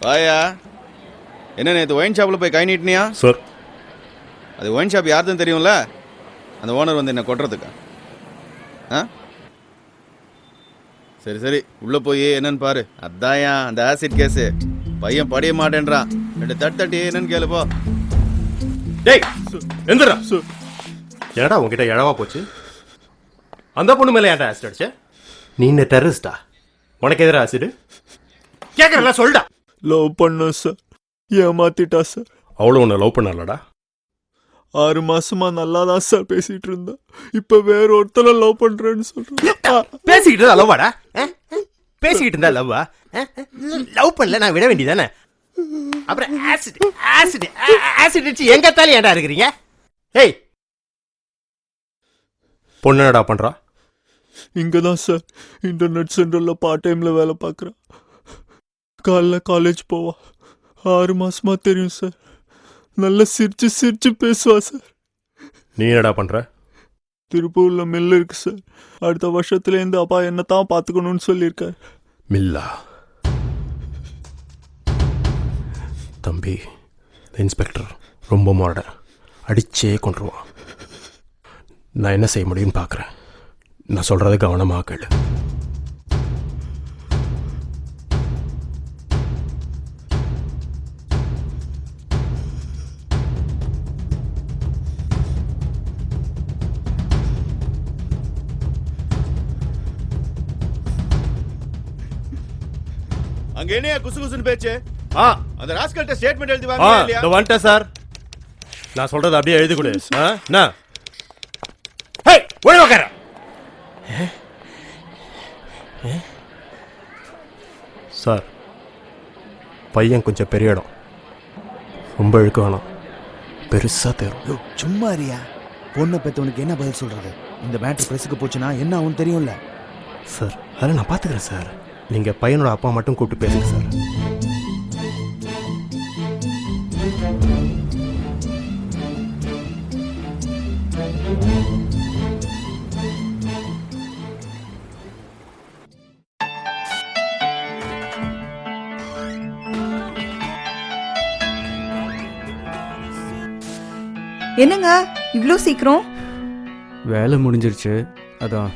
வாயா. என்ன நேற்று ஒயின் ஷாப்பில் போய் கை நீட்டினியா? சார், அது ஒயின் ஷாப் யாருன்னு தெரியும்ல? அந்த ஓனர் வந்து என்ன கொட்டுறதுக்கா? ஆ சரி சரி, உள்ளே போய் என்னன்னு பாரு. அதான்யா அந்த ஆசிட் கேஸு. பையன் படிய மாட்டேன்றான். 2 தட்டி என்னன்னு கேளுப்போ. டேய் எந்திரா. ஏடா உங்ககிட்ட இழவா போச்சு? அந்த பொண்ணு மேலே ஏன்டா ஆசிட் அடிச்ச? நீ என்ன டெரரிஸ்டா? உனக்கு எதிராக ஆசிடு கேட்கறல சொல்டா. லவ் பண்ண சார், ஏமாத்திட்டா சார். அவ்வளோ உன்னை லவ் பண்ணலடா? 6 மாசமா நல்லா தான் சார் பேசிட்டு இருந்தா. இப்ப வேற ஒருத்தர லவ் பண்றேன்னு சொல்றேன். பேசிக்கிட்டு இருந்தா லவ்வாடா? பேசிக்கிட்டு இருந்தா லவ்வா? லவ் பண்ணல நான் விட வேண்டியதானே? அப்புறம் ஆசிட் ஆசிட் ஆசிட் அடிச்சு எங்க தாலி ஏன்டா இருக்கிறீங்க? ஏய் பொண்ணு என்னடா பண்றா? இங்கதான் சார் இன்டர்நெட் சென்டர்ல பார்ட் டைம்ல வேலை பார்க்கறா. காலைல காலேஜ் போவா. 6 மாசமா தெரியும் சார். நல்லா சிரிச்சு சிரிச்சு பேசுவா சார். நீ என்னடா பண்ற? திருப்பூர்ல மில் இருக்கு சார். அடுத்த வருஷத்துல இருந்து அப்பா என்னத்தான் பாத்துக்கணும்னு சொல்லியிருக்காரு. மில்லா? தம்பி, இன்ஸ்பெக்டர் ரொம்ப மாடர்ன், அடிச்சே கொண்டுருவான். நான் என்ன செய்ய முடியும்னு பார்க்குறேன். நான் சொல்கிறத கவனமாக கேளு. அங்க என்னையா குசு குசுன்னு பேச்சு? அந்த ராஸ்கல்ட்ட ஸ்டேட்மெண்ட் எழுதி வாங்க இல்லையா? வந்துட்டேன் சார். நான் சொல்றத அப்படியே எழுதி கொடு. என்ன? ஹேய், ஓடி உட்கார. சார், பையன் கொஞ்சம் பெரிய இடம், ரொம்ப இழுக்க வேணாம், பெருசா தேரும். சும்மா அறியா? பொண்ணை பெற்றவனுக்கு என்ன பதில் சொல்றது? இந்த மேட்ரு பிரஸுக்கு போச்சுன்னா என்ன ஆகும் தெரியும்ல சார். அதெல்லாம் நான் பார்த்துக்கிறேன் சார். நீங்கள் பையனோட அப்பா மட்டும் கூப்பிட்டு பேசுங்க சார். என்னங்க இவ்ளோ சீக்கிரம்? வேலை முடிஞ்சிருச்சு, அதான்.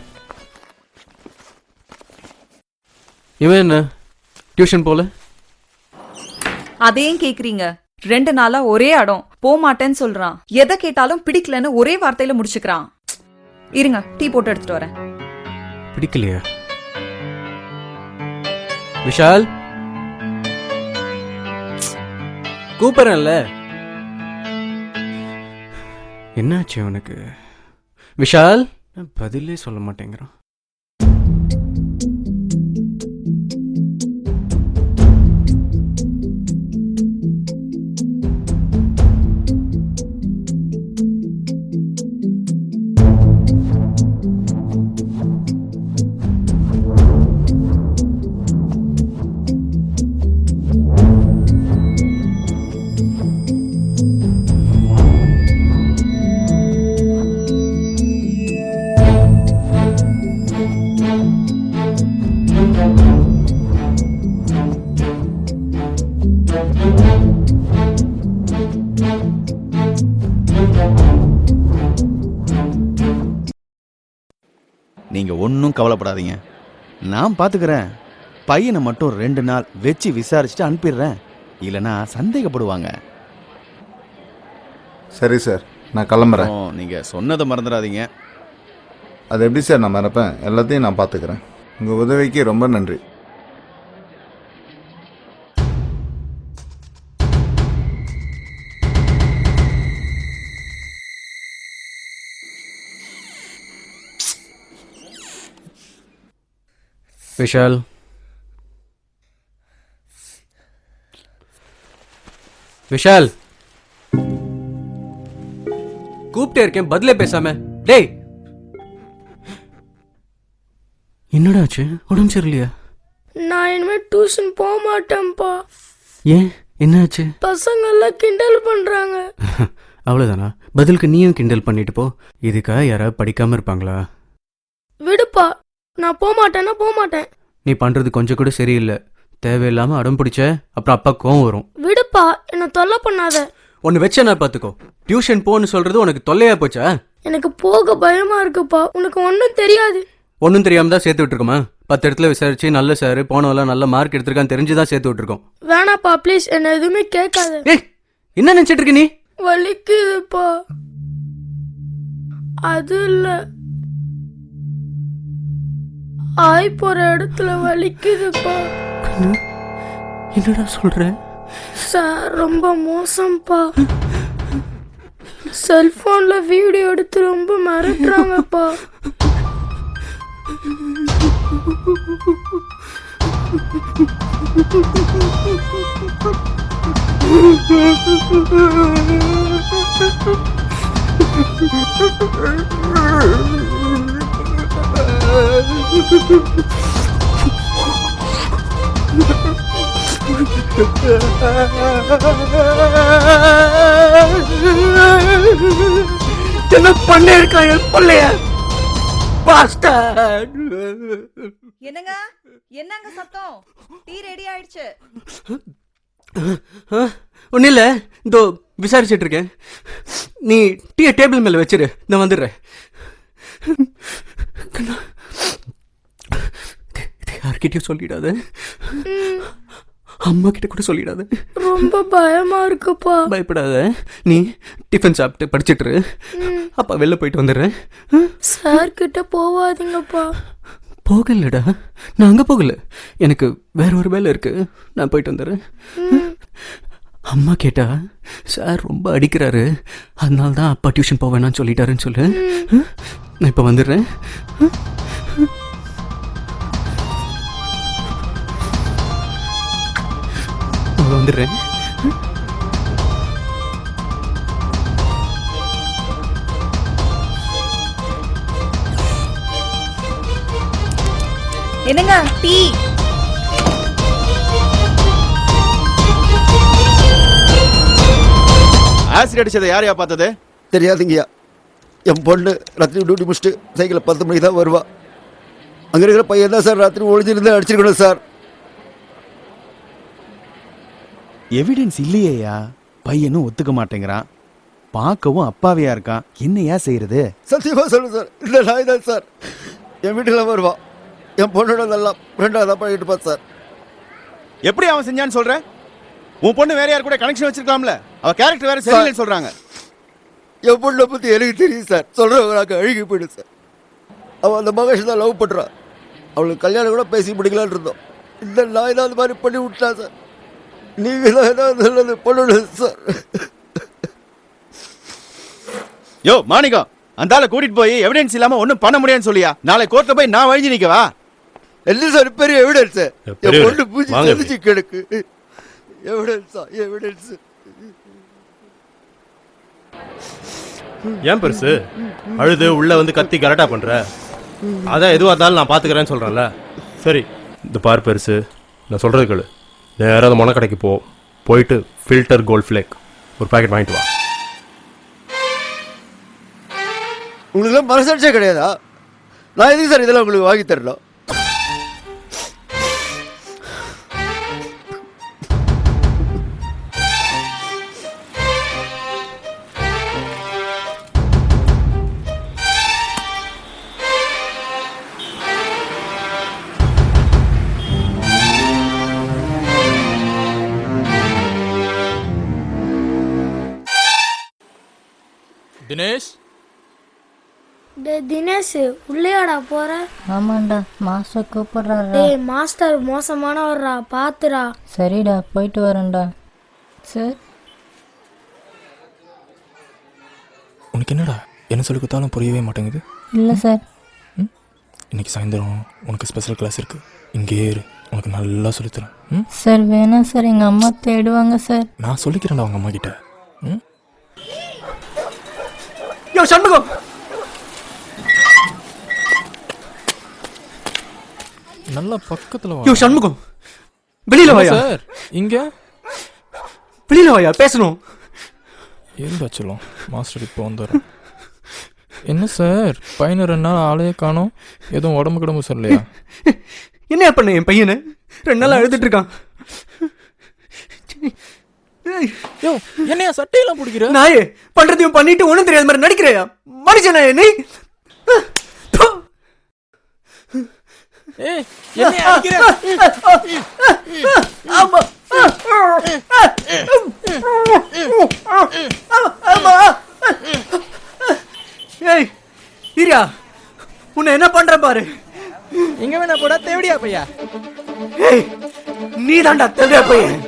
இவன் என்ன டியூஷன் போல? அதையும் கேக்குறீங்க? 2 நாளா ஒரே அடம், போமாட்டேன்னு சொல்றான். எதை கேட்டாலும் பிடிக்கலன்னு ஒரே வார்த்தையில முடிச்சுக்கிறான். இருங்க, டீ போட்டு எடுத்துட்டு வரேன். பிடிக்கலையா? விஷால், கூப்பிடுறேன்ல. என்னாச்சு அவனுக்கு? விஷால் பதிலே சொல்ல மாட்டேங்கிறான். நீங்க ஒன்றும் கவலைப்படாதீங்க, நான் பார்த்துக்கிறேன். பையனை மட்டும் 2 நாள் வச்சு விசாரிச்சுட்டு அனுப்பிடுறேன். இல்லைன்னா சந்தேகப்படுவாங்க. சரி சார், நான் கிளம்புறேன். நீங்க சொன்னதை மறந்துடாதீங்க. அது எப்படி சார் நான் மறப்பேன்? எல்லாத்தையும் நான் பார்த்துக்கிறேன். உங்கள் உதவிக்கு ரொம்ப நன்றி. விஷால், விஷால், கூப்பிட்டே இருக்கேன், பதிலே பேசாம. டேய், என்னடாச்சு? உடம்பு சரியில்லையா? நான் இனிமே டியூஷன் போக மாட்டேன்ப்பா. ஏன், என்னாச்சு? பசங்க எல்லாம் கிண்டல் பண்றாங்க. அவ்வளவுதானா? பதிலுக்கு நீயும் கிண்டல் பண்ணிட்டு போ. இதுக்கா யாராவது படிக்காம இருப்பாங்களா? விடுப்பா, நான் போக மாட்டேன்னா போக மாட்டேன். நீ பண்றது கொஞ்சம் கூட சரியில்லை. தேவையில்லாம அடம் பிடிச்ச அப்புறம் அப்பா கோவம் வரும். விடுப்பா, என்ன தொல்லை பண்ணாத. ஒன்னு வச்ச நான் பாத்துக்கோ. டியூஷன் போன்னு சொல்றது உனக்கு தொல்லையா போச்சா? எனக்கு போக பயமா இருக்குப்பா. உனக்கு ஒன்றும் தெரியாது. ஒன்னும் தெரியாம தான் சேர்த்து விட்டுருக்கோமா? 10 இடத்துல விசாரிச்சு நல்ல சார் போனவெல்லாம் நல்ல மார்க் எடுத்திருக்கான்னு தெரிஞ்சுதான் சேர்த்து விட்டுருக்கோம். வேணாப்பா ப்ளீஸ், என்ன எதுவுமே கேட்காத. ஏய், என்ன நினைச்சிட்டு இருக்க நீ? வலிக்குதுப்பா. அது இல்ல, ஆய் போற இடத்துல வலிக்குதுப்பா. என்னடா சொல்ற? சார் ரொம்ப மோசம்ப்பா. செல்போன்ல வீடியோ எடுத்து ரொம்ப மிரட்டுறாங்கப்பா. என்ன பண்ணிருக்கான் என் பிள்ளைய? என்னங்க என்னங்க சத்தம்? டீ ரெடி ஆயிடுச்சு. ஒன்னும் இல்ல, இதோ விசாரிச்சுட்டு இருக்கேன். நீ டீ டேபிள் மேல வச்சிரு, நான் வந்துடுறேன். யார்கிட்டயும் சொல்லிடாத, அம்மா கிட்ட கூட சொல்லிடாத. ரொம்ப பயமா இருக்குப்பா. பயப்படாத, நீ டிஃபன் சாப்பிட்டு படிச்சிட்டு இரு. அப்பா வெளில போயிட்டு வந்துடுறேன். சார் கிட்ட போவாதீங்கப்பா. போகலடா, நான் அங்க போகல, எனக்கு வேற ஒரு வேலை இருக்கு, நான் போயிட்டு வந்துடுறேன். அம்மா கேட்டா சார் ரொம்ப அடிக்கிறாரு, அதனால தான் அப்பா டியூஷன் போவேணான்னு சொல்லிட்டாருன்னு சொல்லு. நான் இப்ப வந்துடுறேன். வந்துடுறேன். என்னங்க டீ? ஆசிட் அடிச்சதை யாரையா பார்த்தது? தெரியாதுங்கய்யா. என் பொண்ணு ராத்திரி டியூட்டி முடிச்சுட்டு சைக்கிளில் 10 மணிக்கு தான் வருவா. அங்கே இருக்கிற பையன் தான் சார் ராத்திரி ஒளிஞ்சிருந்து அடிச்சிருக்கணும் சார். எவிடன்ஸ் இல்லையா? பையனும் ஒத்துக்க மாட்டேங்கிறான், பார்க்கவும் அப்பாவியா இருக்கான். என்னையா செய்யறது? சத்தியமாக சொல்லு சார், இந்த நாய் தான் சார் என் வீட்டுக்கெல்லாம் வருவா. என் பொண்ணோட நல்லா ஃப்ரெண்டாக தான் பழகிட்டு பார்த்து சார். எப்படி அவன் செஞ்சான்னு சொல்ற? உன் பொண்ணு வேற யார் கூட கனெக்ஷன் வச்சிருக்கலாம்ல? அவ கேரக்டர் வேற சரியில்லைன்னு சொல்றாங்க. என் பொண்ணை பற்றி எனக்கு தெரியும் சார். சொல்கிறவங்க நாங்கள் அழுகி போயிடும் சார். அவள் அந்த மகேஷ் தான் லவ் பண்ணுறான். அவளுக்கு கல்யாணம் கூட பேசி முடிக்கலான்னு இருந்தோம். இந்த நாய் தான் அந்த மாதிரி பண்ணி விட்டா சார். நீங்கள் தான் ஏதாவது நல்லது பண்ணணும் சார். யோ மாணிக்கம், அந்த ஆளை கூட்டிட்டு போய் எவிடன்ஸ் இல்லாம ஒன்னும் பண்ண முடியாதுன்னு சொல்லியா? நாளை கோர்ட்ல போய் நான் வழிஞ்சு நிக்கவா? என்ன சார் பெரிய எவிடன்ஸ்? என் பெரிய பொண்ணு பூச்சி வாங்க. தெரிஞ்சு கிடக்கு. எவிடன்ஸா எவிடன்ஸ்? ஏன் பெருசு அழுது உள்ள வந்து கத்தி கரெக்டா பண்ற? அதான் எதுவாக இருந்தாலும் நான் பாத்துக்கிறேன்னு சொல்றேன்ல. சரி, இந்த பார் பெருசு, நான் சொல்றது கேளு. நேராக மொன கடைக்கு போயிட்டு ஃபில்டர் கோல்ட் ஃபிளேக் ஒரு பாக்கெட் வாங்கிட்டு வா. உங்களுக்குலாம் மனசாட்சியே கிடையாதா? நான் எதுக்கு சார் இதெல்லாம் உங்களுக்கு வாங்கி தரணும்? தினேஷ், தினேஷ் உள்ளேயாடா போற? ஆமாண்டா, மாஸ்டர் கூப்பிடுறாரா? டேய் மாஸ்டர் மோசமானவர்ரா, பாத்துடா. சரிடா, போயிட்டு வரேன்டா. சார், உனக்கு என்னடா என்ன சொல்லி கொடுத்தாலும் புரியவே மாட்டேங்குது. இல்லை சார். இன்னைக்கு சாயந்தரம் உனக்கு ஸ்பெஷல் கிளாஸ் இருக்கு, இங்கே இரு, உனக்கு நல்லா சொல்லித்தரேன். சார் வேணாம் சார், எங்கள் அம்மா தேடுவாங்க சார். நான் சொல்லிக்கிறேன்டா அவங்க அம்மா கிட்ட. யோ சண்முகம், நல்லா பக்கத்துல யோ சண்முகம், வெளியில வாயா. சார் இங்க வெளியில வாயா, பேசணும். இருந்தா சொல்லும் மாஸ்டர் இப்போ வந்துடுறேன். என்ன சார், பையனை 2 நாள் ஆளையே காணோம், எதுவும் உடம்பு கிடம்பு சொல்லலையா? என்ன பண்ண என் பையனை 2 நாள் அழுதுட்டு இருக்கான். யோ என்னையா சட்டையெல்லாம் பிடிக்கிற? நாயே பண்றதையும் பண்ணிட்டு ஒண்ணும் தெரியாத மாதிரி நடிக்கிறையா? மனுஷனா நீ? ஏய் என்னையா அடிக்கிற? ஆமா ஏய் இரியா, உன்னை என்ன பண்ற பாரு. எங்க வேணா போடா தேவடியா பையா. ஏய் நீ தாண்டா தேவடியா பையன்.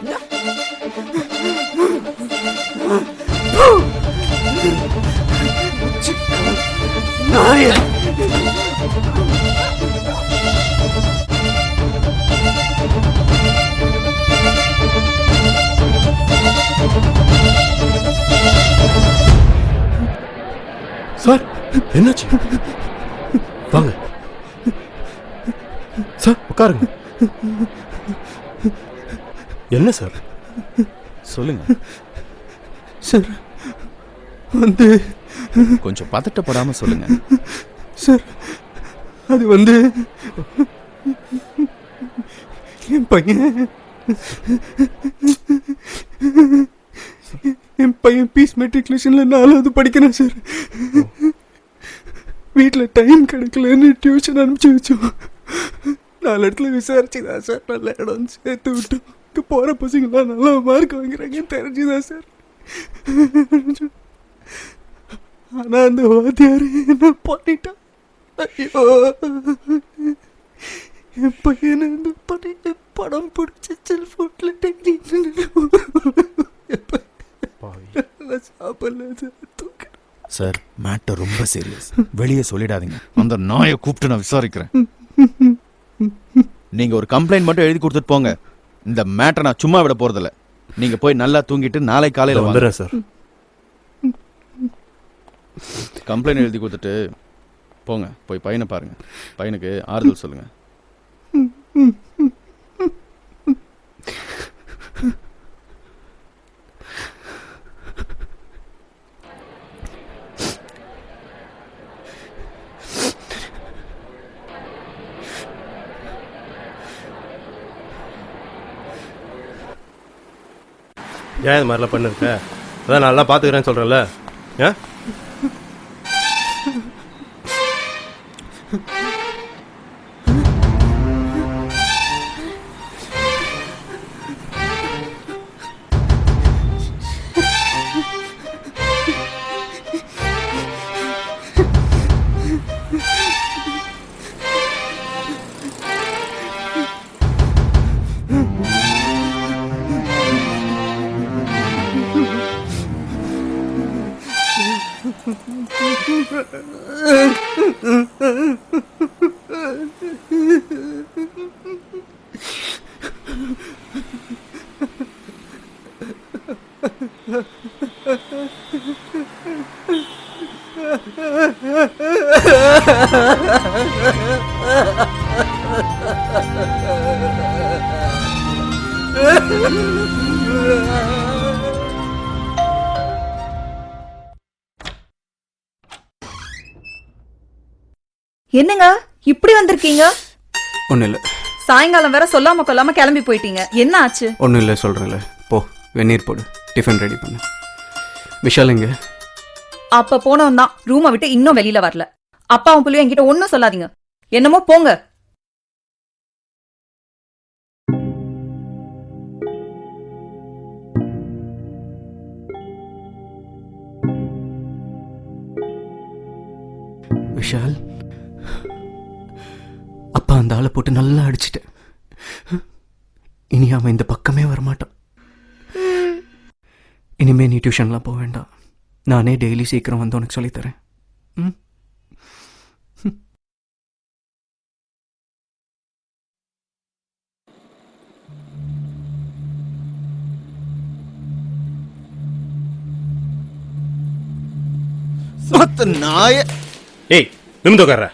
நாயே சார் என்னாச்சு? வாங்க சார், உட்காருங்க. என்ன சார்? சொல்லுங்க. சார் வந்து கொஞ்சம் பதட்டப்படாம சொல்லுங்க. சார் அது வந்து என் பையன் பீஸ் மெட்ரிகுலேஷன்ல 4வது படிக்கிறான் சார். வீட்டில் டைம் கிடைக்கலன்னு டியூஷன் அனுப்பிச்சு வச்சோம். 4 இடத்துல விசாரிச்சுதான் சார் நல்ல இடம் சேர்த்து விட்டோம். இங்கே போகிற பசங்களாம் நல்லா மார்க் வாங்குறாங்கன்னு தெரிஞ்சுதான் சார். ஆனா அந்த வாத்தியார் என்ன பண்ணிட்டான். ஐயோ என் பையனை வந்து பண்ணிட்டு படம் பிடிச்சி செல்போன்ல சாப்பிடல சார், மேட்டர் ரொம்ப சீரியஸ். வெளியே சொல்லிடாதீங்க. அந்த நாயை கூப்பிட்டு நான் விசாரிக்கிறேன். நீங்க ஒரு கம்ப்ளைண்ட் மட்டும் எழுதி கொடுத்துட்டு போங்க. இந்த மேட்டரை நான் சும்மா விட போறதில்ல. நீங்க போய் நல்லா தூங்கிட்டு நாளை காலையில வந்துடுறேன் சார். கம்ப்ளைண்ட் எழுதி கொடுத்துட்டு போங்க. போய் பையனை பாருங்க. பையனுக்கு ஆறுதல் சொல்லுங்க. ஏன் இது மாதிரிலாம் பண்ணிருக்க? அதான் நல்லா பார்த்துக்கிறேன்னு சொல்கிறேன்ல. ஏன் என்னங்க இப்படி வந்திருக்கீங்க? ஒன்றும் இல்லை. சாயங்காலம் வேற சொல்லாம கொல்லாம கிளம்பி போயிட்டீங்க. என்ன ஆச்சு? ஒன்றும் இல்லை சொல்கிறேன்ல. போ வெந்நீர் போடு, டிஃபன் ரெடி பண்ணு. விஷால் எங்க? அப்ப போனவன் தான் ரூமை விட்டு இன்னும் வெளியில வரல. அப்பாவும் புள்ளியும் என்கிட்ட ஒன்னும் சொல்லாதீங்க. என்னமோ போங்க. விஷால், அப்பா அந்த ஆளை போட்டு நல்லா அடிச்சிட்டேன். இனி அவன் இந்த பக்கமே வரமாட்டான். இனிமே நீ டியூஷன்லாம் போக வேண்டாம். நானே டெய்லி சீக்கிரம் வந்து உனக்கு சொல்லித்தரேன். ம். நாய ஏய் நிமிந்து உட்கார்ற.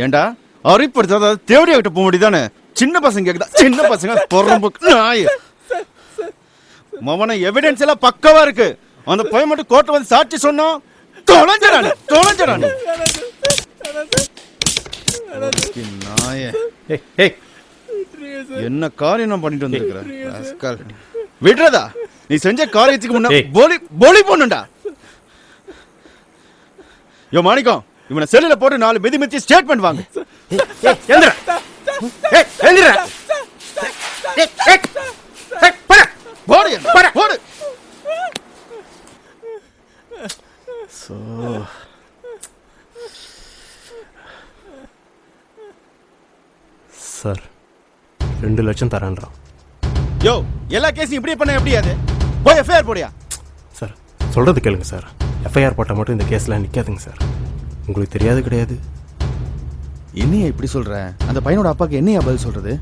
ஏண்டா அறிப்படுத்தாத தேவடியா கிட்ட போக முடியுதானே? சின்ன பசங்க கேக்குதா? சின்ன பசங்க பொறம்புக்கு நாய. மவன எவிடன்ஸ் எல்லாம் பக்கவா இருக்கு. அந்த பையன் மட்டும் கோர்ட் வந்து சாட்சி சொன்னோம். தொலைஞ்சடானு நாயே ஏய் ஏய் என்ன காரியம் நான் பண்ணிட்டு வந்திருக்கிறேன் விடுறதா நீ செஞ்ச காரியத்துக்கு முன்ன ஏய். போலி போலி போடணும்டா யோ மாணிக்கம் இவனை செல்லுல போட்டு 4 மிதி மிதி ஸ்டேட்மெண்ட் வாங்க எந்திர ஏய் எந்திர ஏய் ஏய் ஏய் போடா போடு போடா. போடு சார் 2 லட்சம் தரேன்றான். யோ எல்லா கேஸையும் இப்படியே பண்ண எப்படியாது போய் எஃப்ஐஆர் போடியா சார் சொல்றது கேளுங்க சார். எஃப்ஐஆர் போட்டால் மட்டும் இந்த கேஸ்லாம் நிற்காதுங்க சார். உங்களுக்கு தெரியாது கிடையாது. என்னையா இப்படி சொல்ற அந்த பையனோட அப்பாக்கு என்னையா பதில் சொல்றது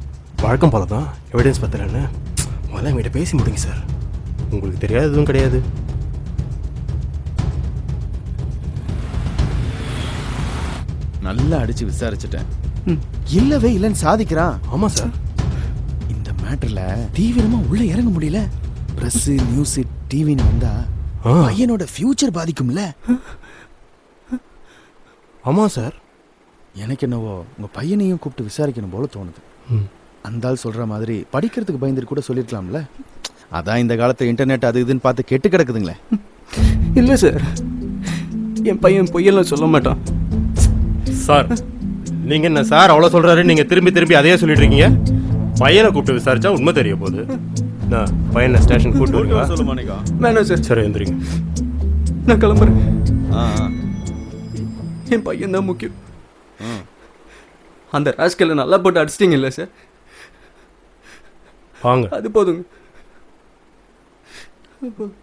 வழக்கம் போல தான் எவிடன்ஸ் பத்தலன்னு முதல்ல எங்கிட்ட பேசி முடிங்க சார். உங்களுக்கு தெரியாது எதுவும் கிடையாது. நல்லா அடிச்சு விசாரிச்சுட்டேன் இல்லவே இல்லைன்னு சாதிக்கிறான் ஆமாம் சார். இந்த மேட்டர்ல தீவிரமா உள்ள இறங்க முடியல பிரஸ் நியூஸ் டிவின்னு வந்தா பையனோட ஃபியூச்சர் பாதிக்கும்ல ஆமாம் சார். எனக்கு என்னவோ உங்க பையனையும் கூப்பிட்டு விசாரிக்கணும் போல தோணுது அந்த ஆள் சொல்ற மாதிரி படிக்கிறதுக்கு பயந்துட்டு கூட சொல்லிருக்கலாம்ல அதான் இந்த காலத்துல இன்டர்நெட் அது இதுன்னு பார்த்து கெட்டு கிடக்குதுங்களே இல்லை சார், என் பையன் பொய்யெல்லாம் சொல்ல மாட்டான். சார் நீங்கள் என்ன சார் அவ்வளோ சொல்கிறாரு, நீங்கள் திரும்பி திரும்பி அதையே சொல்லிட்டு இருக்கீங்க. பையனை கூப்பிட்டு விசாரிச்சா உண்மை தெரிய போகுது. நான் பையனை ஸ்டேஷன் கூப்பிட்டு வரீங்களா? சொல்லு மாணிக்கா வேணாம் சார், சரி எந்திரிங்க. நான் கிளம்புறேன். ஆ, என் பையன் தான் முக்கியம். அந்த ராஸ்கல்ல நல்லா போட்டு அடிச்சிட்டீங்க இல்லை சார், வாங்க. அது போதுங்க.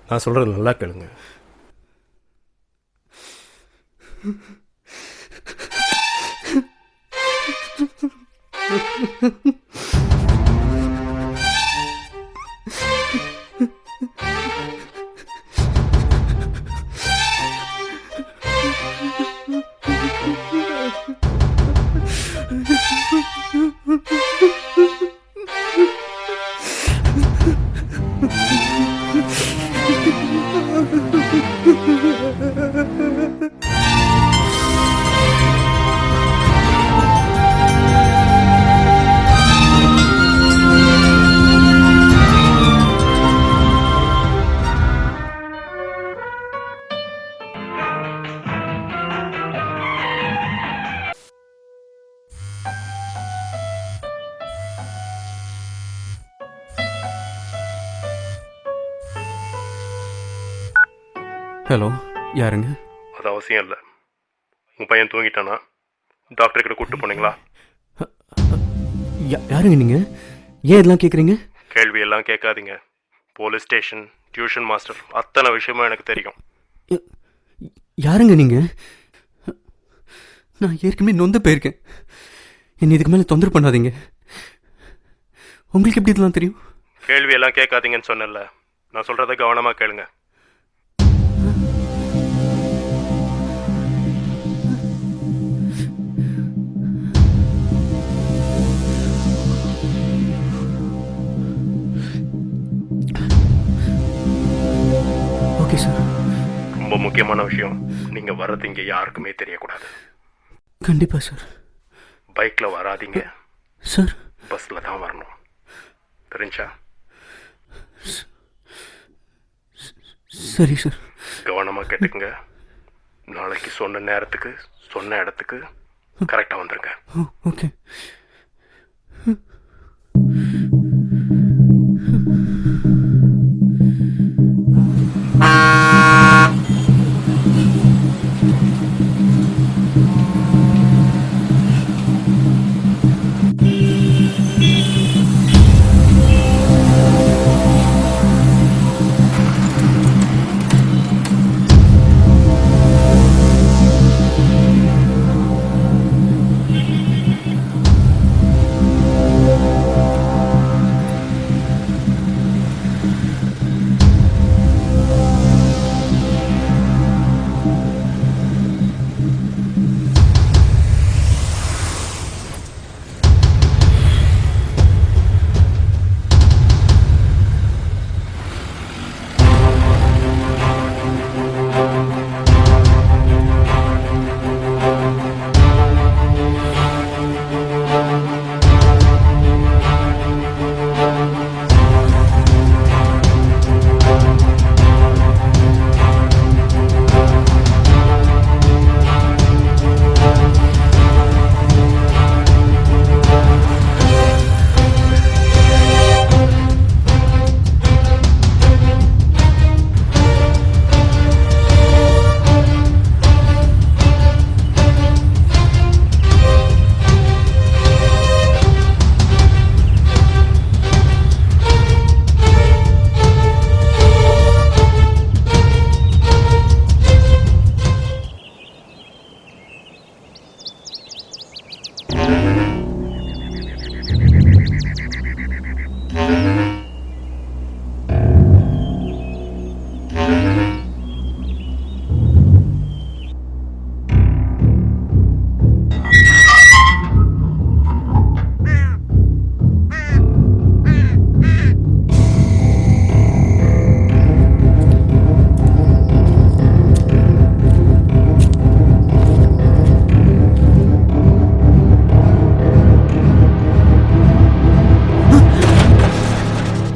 நான் சொல்கிறது நல்லா கேளுங்க. ஹலோ, யாருங்க? அது அவசியம் இல்லை. உங்கள் பையன் தூங்கிட்டானா? டாக்டர் கிட்ட கூப்பிட்டு போனீங்களா? யாருங்க நீங்க? ஏன் இதெல்லாம் கேட்குறீங்க? கேள்வி எல்லாம் கேட்காதீங்க. போலீஸ் ஸ்டேஷன், டியூஷன் மாஸ்டர், அத்தனை விஷயமும் எனக்கு தெரியும். யாருங்க நீங்க? நான் ஏற்கனவே நொந்து போயிருக்கேன். என்னை இதுக்கு மேலே தொந்தரவு பண்ணாதீங்க. உங்களுக்கு எப்படி இதெல்லாம் தெரியும்? கேள்வி எல்லாம் கேட்காதீங்கன்னு சொன்னேன்ல. நான் சொல்கிறத கவனமாக கேளுங்க. Okay sir. ரொம்ப முக்கியமான விஷயம், நீங்கள் வர்றது இங்கே யாருக்குமே தெரியக்கூடாது. கண்டிப்பா சார். பைக்கில் வராதீங்க சார். பஸ்ஸில் தான் வரணும். தெரிஞ்சா? சரி சார். கவனமாக கேட்டுக்குங்க. நாளைக்கு சொன்ன நேரத்துக்கு சொன்ன இடத்துக்கு கரெக்டாக வந்துருங்க. ஓகே.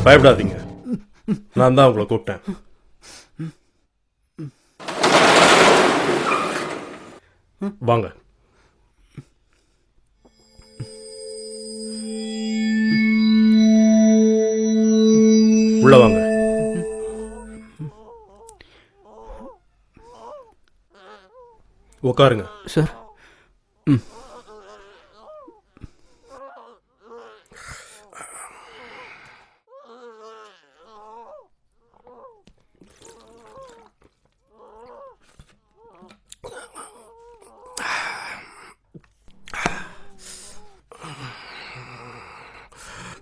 பயப்படாதீங்க, நான் தான் உங்களை கூப்பிட்டேன். வாங்க. உள்ள வாங்க. உட்காருங்க. சார்.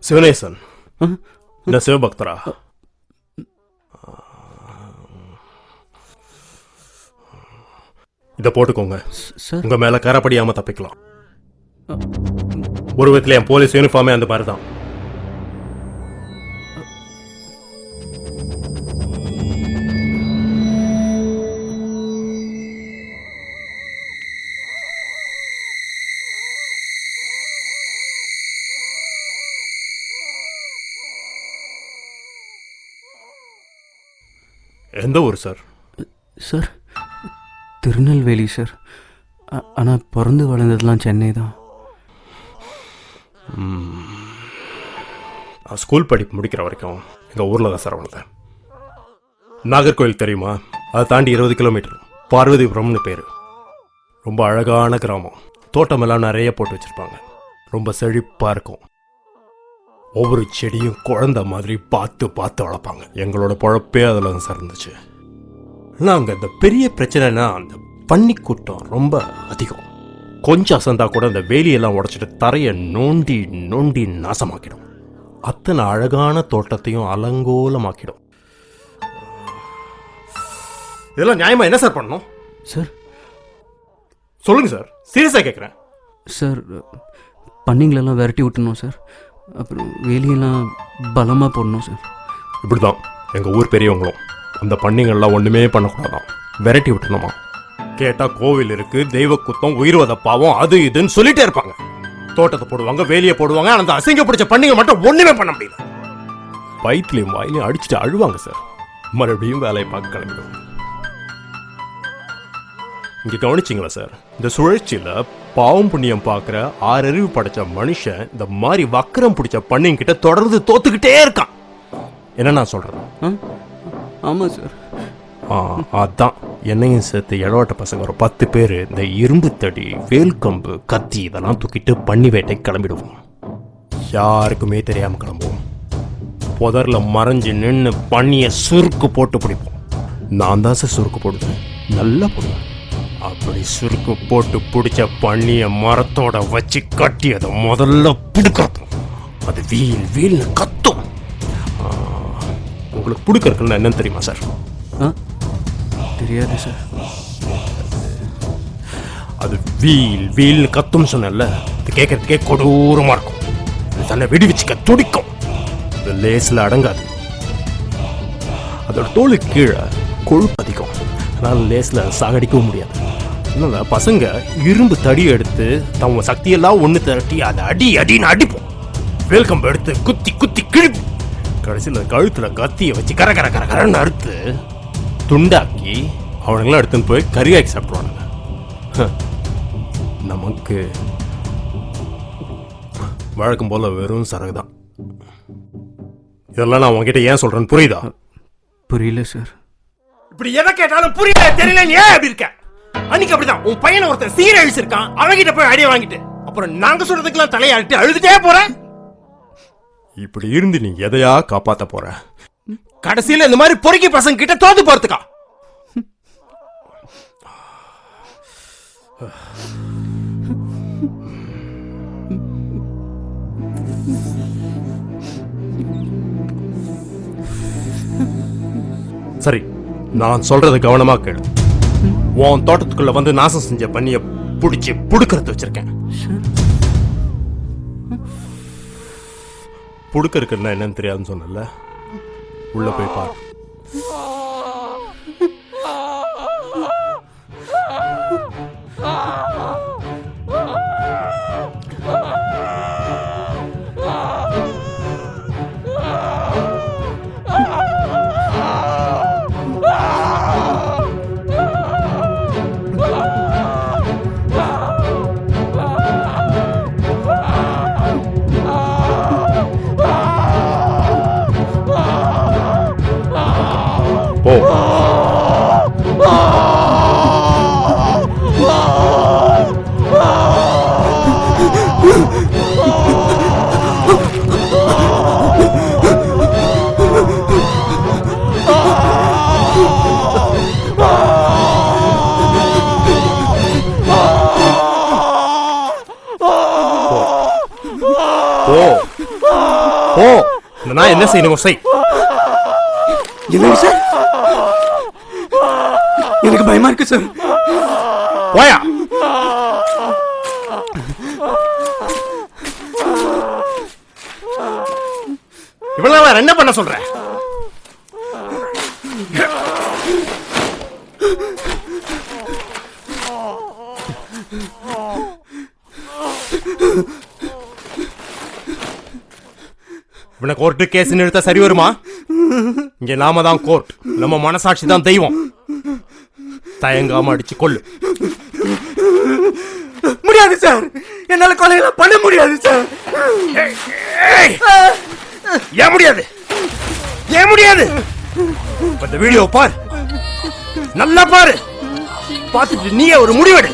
சிவனேசன், என்ன சிவபக்தரா? இதை போட்டுக்கோங்க. சார். உங்க மேல கரப்படியாம தப்பிக்கலாம். ஒரு விதத்துல என் போலீஸ் யூனிஃபார்மே அந்த மாதிரி தான். எந்த ஊர் சார்? Sir, Tirunelveli sir. ஆனால் பிறந்து வளர்ந்ததுலாம் சென்னை தான். நான் ஸ்கூல் படிப்பு முடிக்கிற வரைக்கும் எங்கள் ஊரில் தான் சார் வளர்ந்தேன். நாகர்கோவில் தெரியுமா? அதை தாண்டி 20 கிலோமீட்டர் பார்வதிபுரம்னு பேர். ரொம்ப அழகான கிராமம். தோட்டமெல்லாம் நிறைய போட்டு வச்சுருப்பாங்க. ரொம்ப செழிப்பாக இருக்கும். ஒவ்வொரு செடியும் குழந்தை மாதிரி பார்த்து பார்த்து வளர்ப்பாங்க. எங்களோட பொழப்பே அதில் தான் சார் இருந்துச்சு. ஆனால் அங்கே இந்த பெரிய பிரச்சனைனா அந்த பன்னி கூட்டம் ரொம்ப அதிகம். கொஞ்சம் அசந்தா கூட அந்த வேலியெல்லாம் உடைச்சிட்டு தரையை நோண்டி நோண்டி நாசமாக்கிடும். அத்தனை அழகான தோட்டத்தையும் அலங்கோலமாக்கிடும். இதெல்லாம் நியாயமா என்ன சார் பண்ணணும்? சார் சொல்லுங்க சார், சீரியஸாக கேட்குறேன். சார், பன்னிங்களெல்லாம் விரட்டி விட்டணும் சார். அப்புறம் வேலியெல்லாம் பலமாக போடணும் சார். இப்படி தான் எங்கள் ஊர் பெரியவங்களும் அந்த பன்னிங்கள்லாம் ஒன்றுமே பண்ணக்கூடாதான், விரட்டி விட்டுணுமா. கேட்டால் கோவில் இருக்கு, தெய்வ குத்தம், உயிர்வத பாவம், அது இதுன்னு சொல்லிட்டே இருப்பாங்க. தோட்டத்தை போடுவாங்க, வேலியை போடுவாங்க. அந்த அசிங்க பிடிச்ச பன்னிங்க மட்டும் ஒன்றுமே பண்ண முடியல. வயிற்றுலையும் வாயிலையும் அடிச்சுட்டு அழுவாங்க சார். மறுபடியும் வேலையை பார்க்க கிளம்பிடுவாங்க. இங்கே கவனிச்சிங்களா சார்? இந்த சுழற்சியில் பாவம் புண்ணியம் பார்க்குற 6 அறிவு படைச்ச மனுஷன் இந்த மாதிரி வக்கரம் பிடிச்ச பன்னிங்கிட்ட தொடர்ந்து தோத்துக்கிட்டே இருக்கான். என்ன நான் சொல்கிறேன்? ஆமாம் சார். அதான் என்னையும் சேர்த்து இளவட்ட பசங்க ஒரு 10 பேர் இந்த இரும்பு தடி, வேல்கம்பு, கத்தி இதெல்லாம் தூக்கிட்டு பன்னி வேட்டை கிளம்பிடுவோம். யாருக்குமே தெரியாமல் கிளம்புவோம். புதர்ல மறைஞ்சு நின்று பன்னியை சுருக்கு போட்டு பிடிப்போம். நான் தான் சார் சுருக்கு போடுவேன், நல்லா போடுவேன். அப்படி சுருக்கு போட்டு பிடிச்ச பன்னியை மரத்தோட வச்சு கட்டி அதை முதல்ல பிடிக்கட்டும். அது வீல் வீல்னு கத்தும். உங்களுக்கு பிடிக்கிறதுன்னு என்னன்னு தெரியுமா சார்? தெரியாது சார். அது வீல் வீல்னு கத்தும் சொன்னல, அது கேட்கறதுக்கே கொடூரமா இருக்கும். அது தன்னை விடுவிச்சுக்க துடிக்கும். அது லேசில் அடங்காது. அதோட தோலுக்கு கீழே கொழுப்பு அதிகம். அதனால லேசில் சாகடிக்கவும் முடியாது. அதனால பசங்க இரும்பு தடி எடுத்து தம்ம சக்தியெல்லாம் ஒன்று திரட்டி அதை அடி அடின்னு அடிப்போம். வேல்கம்பு எடுத்து குத்தி குத்தி கிழிப்போம். கடைசியில் கழுத்தில் கத்தியை வச்சு கர கர கர கரன்னு அறுத்து துண்டாக்கி அவனுங்களாம் எடுத்துன்னு போய் கறியாக்கி சாப்பிடுவானுங்க. நமக்கு வழக்கம் போல வெறும் சரகு தான். இதெல்லாம் நான் உங்ககிட்ட ஏன் சொல்றேன்னு புரியுதா? புரியல சார். இப்படி எதை கேட்டாலும் புரியல தெரியல ஏன் அப்படி இருக்க? அன்னைக்கு அப்படிதான் உன் பையனை ஒருத்தன் சீர அழிச்சிருக்கான். அவங்கிட்ட போய் அடிய வாங்கிட்டு அப்புறம் நாங்க சொல்றதுக்கெல்லாம் தலையாட்டு அழுதுட்டே போற. இப்படி இருந்து நீ எதையா காப்பாத்த போற? கடைசியில இந்த மாதிரி பொறுக்கி பசங்க கிட்ட தோத்து போறதுக்கா? சரி, நான் சொல்றத கவனமா கேளு. உன் தோட்டத்துக்குள்ள வந்து நாசம் செஞ்ச பன்னிய புடிச்சு புடுக்கறது வச்சிருக்கேன். புடுக்கறதுன்னா என்னன்னு தெரியாதுன்னு சொன்னல, உள்ள போய் பாரு. போ போ. நான் என்ன செய்யணுமோ செய். இல்லைங்க சார், எனக்கு பயமா இருக்கு சார். போயா. இவ்வளவு நேரம் என்ன பண்ண சொல்ற? இவனை கோர்ட்டு கேஸ் நிறுத்த சரி வருமா? இங்க நாம தான் கோர்ட், நம்ம மனசாட்சி தான் தெய்வம். தயங்காம அடிச்சு கொள்ளு. முடியாது சார், என்னால கொலையெல்லாம் பண்ண முடியாது சார். ஏன் முடியாது? ஏன் முடியாது? இந்த வீடியோ பார், நல்லா பாரு. பார்த்துட்டு நீயே ஒரு முடிவெடு.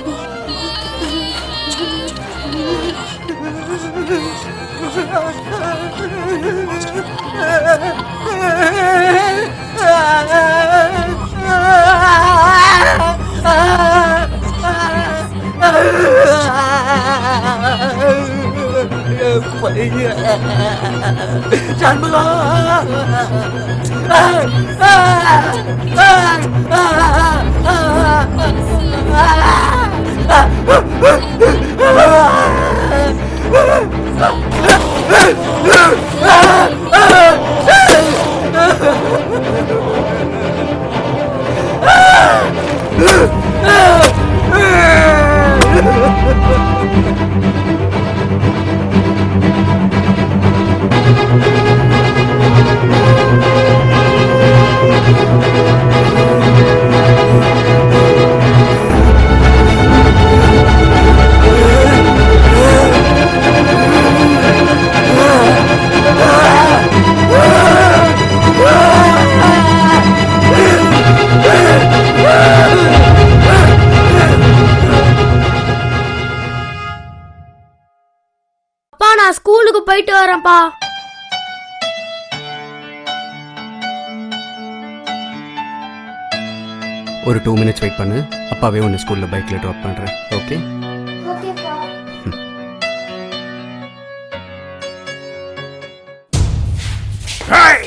அப்பா நான் ஸ்கூலுக்கு போயிட்டு வரேன்ப்பா. ஒரு 2 minutes வெயிட் பண்ணு, அப்பாவே உன்னை ஸ்கூல்ல பைக்ல ட்ராப் பண்றேன். ஓகே? Hey!